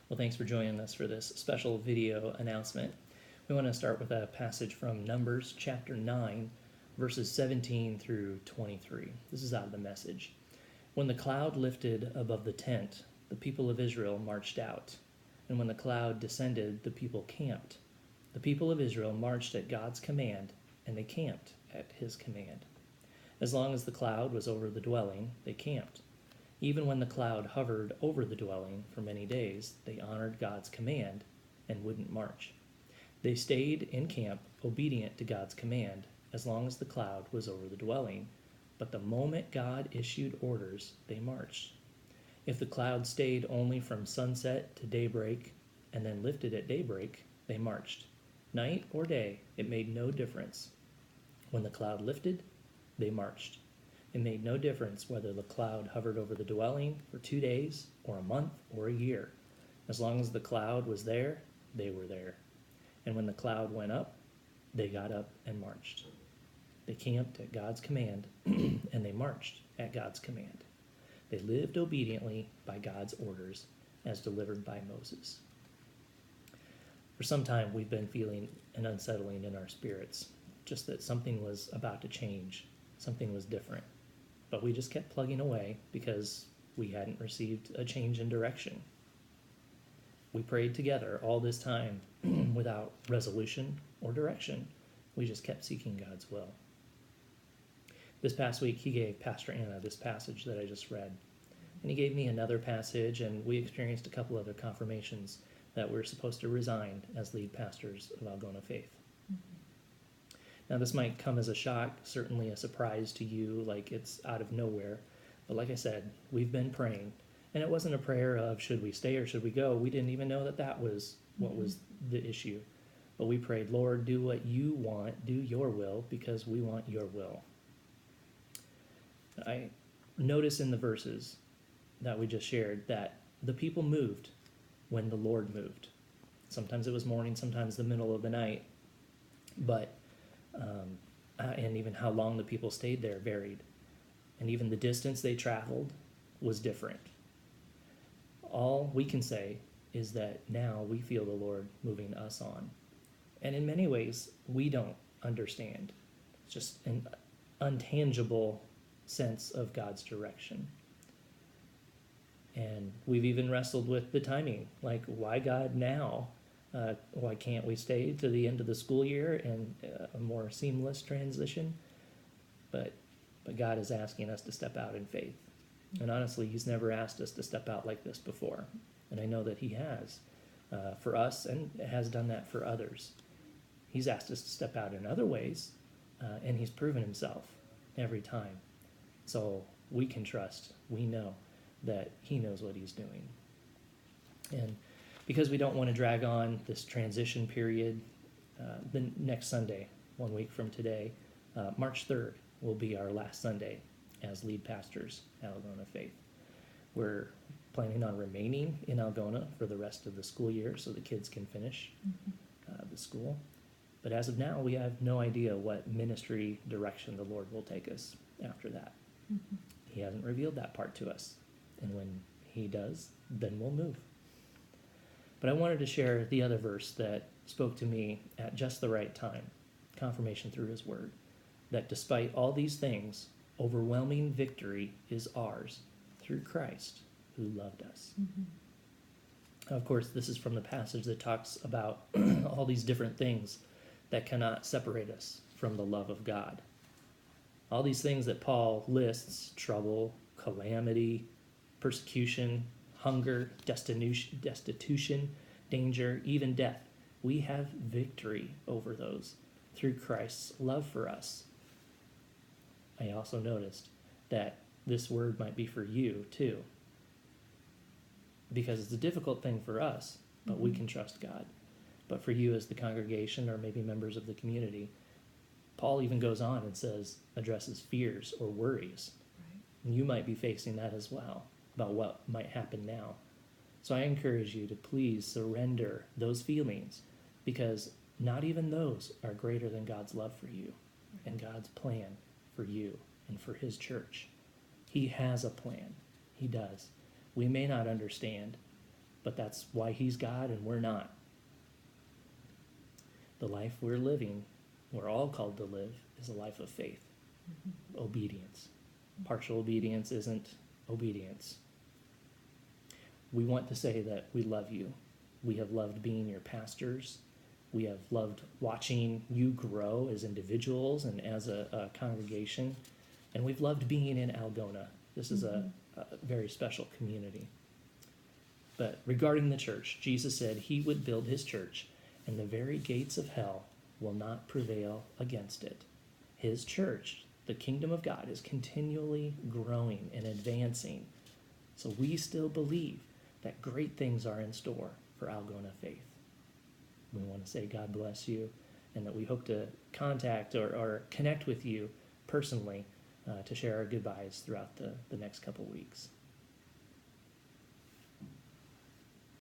Well, thanks for joining us for this special video announcement. We want to start with a passage from Numbers chapter 9, verses 17 through 23. This is out of the Message. When the cloud lifted above the tent, the people of Israel marched out. And when the cloud descended, the people camped. The people of Israel marched at God's command, and they camped at his command. As long as the cloud was over the dwelling, they camped. Even when the cloud hovered over the dwelling for many days, they honored God's command and wouldn't march. They stayed in camp, obedient to God's command, as long as the cloud was over the dwelling. But the moment God issued orders, they marched. If the cloud stayed only from sunset to daybreak and then lifted at daybreak, they marched. Night or day, it made no difference. When the cloud lifted, they marched. It made no difference whether the cloud hovered over the dwelling for 2 days or a month or a year. As long as the cloud was there, they were there. And when the cloud went up, they got up and marched. They camped at God's command, and they marched at God's command. They lived obediently by God's orders as delivered by Moses. For some time, we've been feeling an unsettling in our spirits, just that something was about to change, something was different. But we just kept plugging away because we hadn't received a change in direction. We prayed together all this time without resolution or direction. We just kept seeking God's will. This past week, he gave Pastor Anna this passage that I just read. And he gave me another passage, and we experienced a couple other confirmations that we're supposed to resign as lead pastors of Algona Faith. Now, this might come as a shock, certainly a surprise to you, like it's out of nowhere. But like I said, we've been praying. And it wasn't a prayer of should we stay or should we go. We didn't even know that that was what was the issue. But we prayed, Lord, do what you want, do your will, because we want your will. I notice in the verses that we just shared that the people moved when the Lord moved. Sometimes it was morning, sometimes the middle of the night. But and even how long the people stayed there varied. And even the distance they traveled was different. All we can say is that now we feel the Lord moving us on. And in many ways, we don't understand. It's just an untangible sense of God's direction. And we've even wrestled with the timing. Like, why God now? Why can't we stay to the end of the school year and a more seamless transition? But God is asking us to step out in faith. And honestly, he's never asked us to step out like this before. And I know that he has for us and has done that for others. He's asked us to step out in other ways, and he's proven himself every time. So we can trust, we know that he knows what he's doing. And because we don't want to drag on this transition period, the next Sunday, 1 week from today, March 3rd, will be our last Sunday as lead pastors at Algona Faith. We're planning on remaining in Algona for the rest of the school year so the kids can finish the school. But as of now, we have no idea what ministry direction the Lord will take us after that. He hasn't revealed that part to us. And when he does, then we'll move. But I wanted to share the other verse that spoke to me at just the right time, confirmation through his word, that despite all these things, overwhelming victory is ours through Christ who loved us. Of course, this is from the passage that talks about all these different things that cannot separate us from the love of God. All these things that Paul lists, trouble, calamity, persecution, hunger, destitution, danger, even death. We have victory over those through Christ's love for us. I also noticed that this word might be for you too, because it's a difficult thing for us, but we can trust God. But for you as the congregation or maybe members of the community, Paul even goes on and says, addresses fears or worries. And you might be facing that as well, about what might happen now. So I encourage you to please surrender those feelings, because not even those are greater than God's love for you and God's plan for you and for his church. He has a plan. He does. We may not understand, but that's why he's God and we're not. The life we're living, we're all called to live, is a life of faith, obedience. Partial obedience isn't obedience. We want to say that we love you. We have loved being your pastors. We have loved watching you grow as individuals and as a congregation. And we've loved being in Algona. This is a very special community. But regarding the church, Jesus said he would build his church, and the very gates of hell will not prevail against it. His church, the kingdom of God, is continually growing and advancing. So we still believe that great things are in store for Algona Faith. We want to say God bless you, and that we hope to contact or connect with you personally to share our goodbyes throughout the next couple weeks.